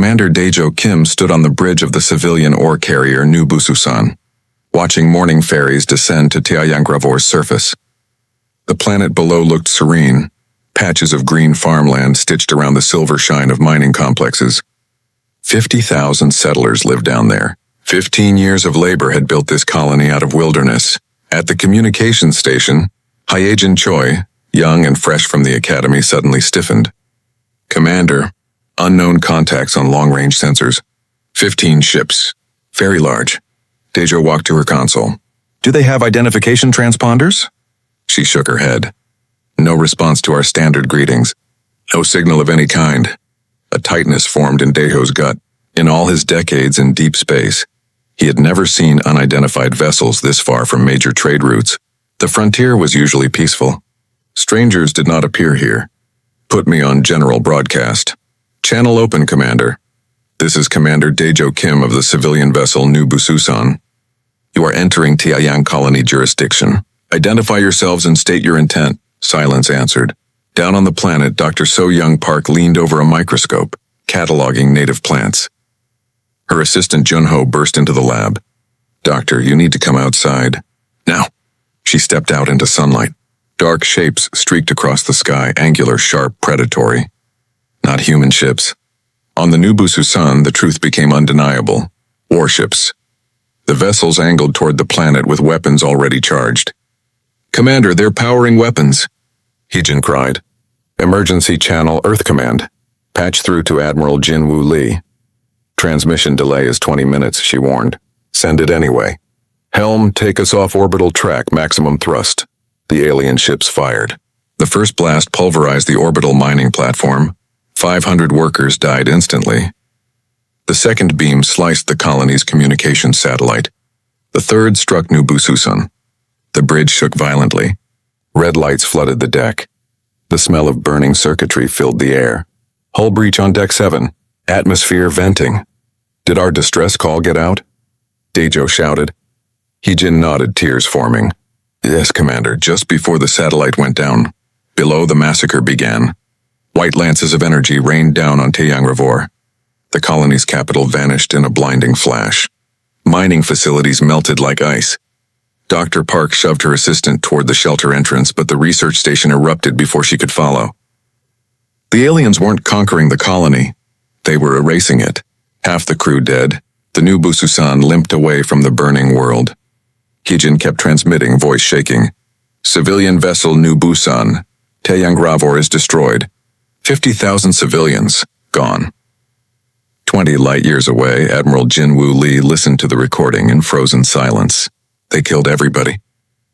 Commander Dejo Kim stood on the bridge of the civilian ore carrier New Busousan, watching morning ferries descend to Tianyangravor's surface. The planet below looked serene, patches of green farmland stitched around the silver shine of mining complexes. 50,000 settlers lived down there. 15 years of labor had built this colony out of wilderness. At the communications station, Hyejin Choi, young and fresh from the academy, suddenly stiffened. Commander, unknown contacts on long-range sensors. 15 ships. Very large. Dejo walked to her console. Do they have identification transponders? She shook her head. No response to our standard greetings. No signal of any kind. A tightness formed in Dejo's gut. In all his decades in deep space, he had never seen unidentified vessels this far from major trade routes. The frontier was usually peaceful. Strangers did not appear here. Put me on general broadcast. Channel open, Commander. This is Commander Dejo Kim of the civilian vessel New Busousan. You are entering Tianyang colony jurisdiction. Identify yourselves and state your intent. Silence answered. Down on the planet, Dr. So-Young Park leaned over a microscope, cataloging native plants. Her assistant Junho burst into the lab. Doctor, you need to come outside. Now. She stepped out into sunlight. Dark shapes streaked across the sky, angular, sharp, predatory. Not human ships. On the New Busousan, the truth became undeniable. Warships. The vessels angled toward the planet with weapons already charged. Commander, they're powering weapons, Hyejin cried. Emergency channel Earth Command. Patch through to Admiral Jin-Woo Lee. Transmission delay is 20 minutes, she warned. Send it anyway. Helm, take us off orbital track, maximum thrust. The alien ships fired. The first blast pulverized the orbital mining platform. 500 workers died instantly. The second beam sliced the colony's communications satellite. The third struck New Busousan. The bridge shook violently. Red lights flooded the deck. The smell of burning circuitry filled the air. Hull breach on deck 7. Atmosphere venting. Did our distress call get out? Dejo shouted. Hyejin nodded, tears forming. Yes, Commander, just before the satellite went down. Below, the massacre began. White lances of energy rained down on Tianyangravar. The colony's capital vanished in a blinding flash. Mining facilities melted like ice. Dr. Park shoved her assistant toward the shelter entrance, but the research station erupted before she could follow. The aliens weren't conquering the colony. They were erasing it. Half the crew dead, the New Busousan limped away from the burning world. Hyejin kept transmitting, voice shaking. Civilian vessel New Busan. Tianyangravar is destroyed. 50,000 civilians, gone. 20 light-years away, Admiral Jin-Woo Lee listened to the recording in frozen silence. They killed everybody.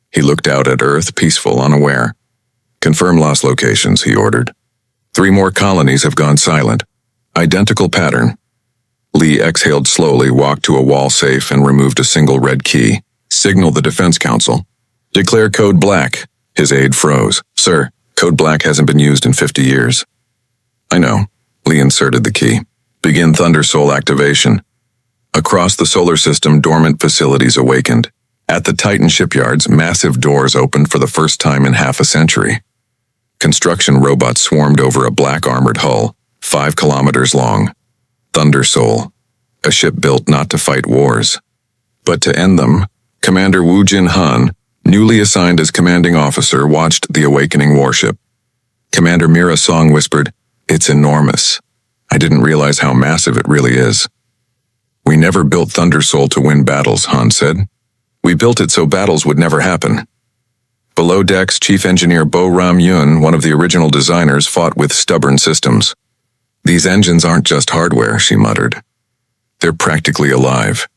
He looked out at Earth, peaceful, unaware. Confirm lost locations, he ordered. 3 more colonies have gone silent. Identical pattern. Lee exhaled slowly, walked to a wall safe, and removed a single red key. Signal the Defense Council. Declare Code Black. His aide froze. Sir, Code Black hasn't been used in 50 years. I know. Lee inserted the key. Begin Thunder Soul activation. Across the solar system, dormant facilities awakened. At the Titan shipyards, massive doors opened for the first time in half a century. Construction robots swarmed over a black armored hull, 5 kilometers long. Thunder Soul, a ship built not to fight wars, but to end them. Commander Woo Jin-Han, newly assigned as commanding officer, watched the awakening warship. Commander Mira Song whispered, "It's enormous. I didn't realize how massive it really is." We never built Thunder Soul to win battles, Han said. We built it so battles would never happen. Below decks, Chief Engineer Bo Ram-Yun, one of the original designers, fought with stubborn systems. These engines aren't just hardware, she muttered. They're practically alive.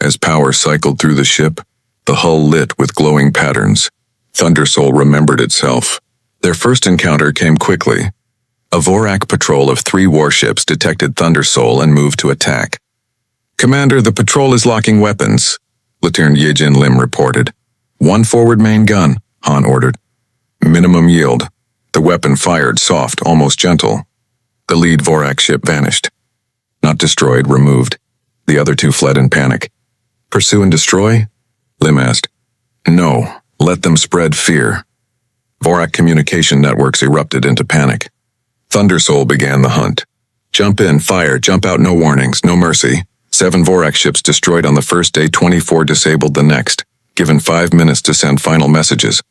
As power cycled through the ship, the hull lit with glowing patterns. Thunder Soul remembered itself. Their first encounter came quickly. A Vorak patrol of 3 warships detected Thunder Soul and moved to attack. Commander, the patrol is locking weapons, Lieutenant Hyejin Lim reported. 1 forward main gun, Han ordered. Minimum yield. The weapon fired soft, almost gentle. The lead Vorak ship vanished. Not destroyed, removed. The other 2 fled in panic. Pursue and destroy? Lim asked. No, let them spread fear. Vorak communication networks erupted into panic. Thunder Soul began the hunt. Jump in, fire, jump out, no warnings, no mercy. 7 Vorak ships destroyed on the first day, 24 disabled the next, given 5 minutes to send final messages.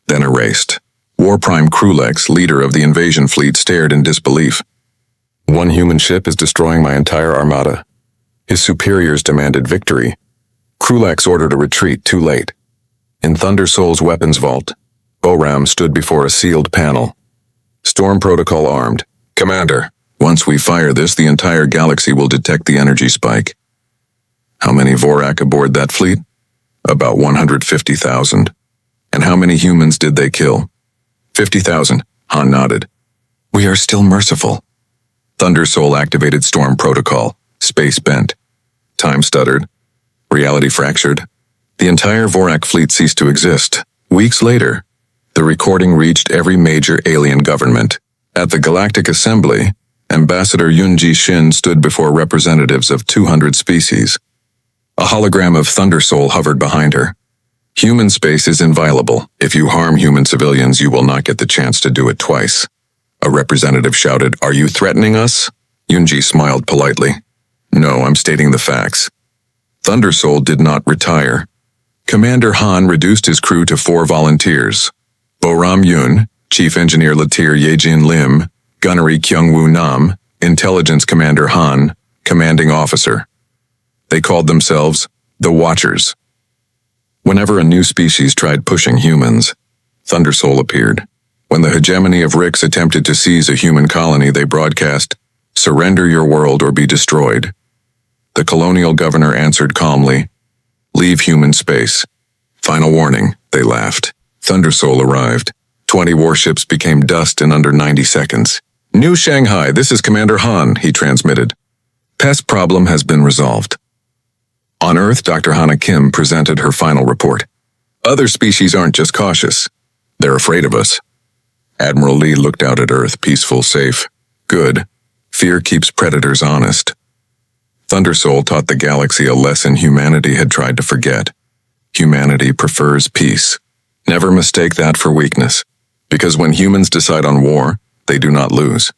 Then erased. War Prime Krulex, leader of the invasion fleet, stared in disbelief. 1 human ship is destroying my entire armada. His superiors demanded victory. Krulex ordered a retreat too late. In Thunder Soul's weapons vault, Boram stood before a sealed panel. Storm protocol armed. Commander, once we fire this, the entire galaxy will detect the energy spike. How many Vorak aboard that fleet? About 150,000. And how many humans did they kill? 50,000, Han nodded. We are still merciful. Thunder Soul activated Storm Protocol. Space bent. Time stuttered. Reality fractured. The entire Vorak fleet ceased to exist. Weeks later, the recording reached every major alien government. At the Galactic Assembly, Ambassador Yoonji Shin stood before representatives of 200 species. A hologram of Thunder Soul hovered behind her. Human space is inviolable. If you harm human civilians, you will not get the chance to do it twice. A representative shouted, "Are you threatening us?" Yoonji smiled politely. "No, I'm stating the facts." Thunder Soul did not retire. Commander Han reduced his crew to 4 volunteers. Boram Yoon, Chief Engineer Latir Yejin Lim, Gunnery Kyung-woo Nam, Intelligence Commander Han, Commanding Officer. They called themselves the Watchers. Whenever a new species tried pushing humans, Thunder Soul appeared. When the hegemony of Rix attempted to seize a human colony, they broadcast, "Surrender your world or be destroyed." The colonial governor answered calmly, "Leave human space." Final warning, they laughed. Thunder Soul arrived. 20 warships became dust in under 90 seconds. "New Shanghai, this is Commander Han," he transmitted. "Pest problem has been resolved." On Earth, Dr. Hana Kim presented her final report. "Other species aren't just cautious. They're afraid of us." Admiral Lee looked out at Earth, peaceful, safe. Good. Fear keeps predators honest. Thunder Soul taught the galaxy a lesson humanity had tried to forget. Humanity prefers peace. Never mistake that for weakness. Because when humans decide on war, they do not lose.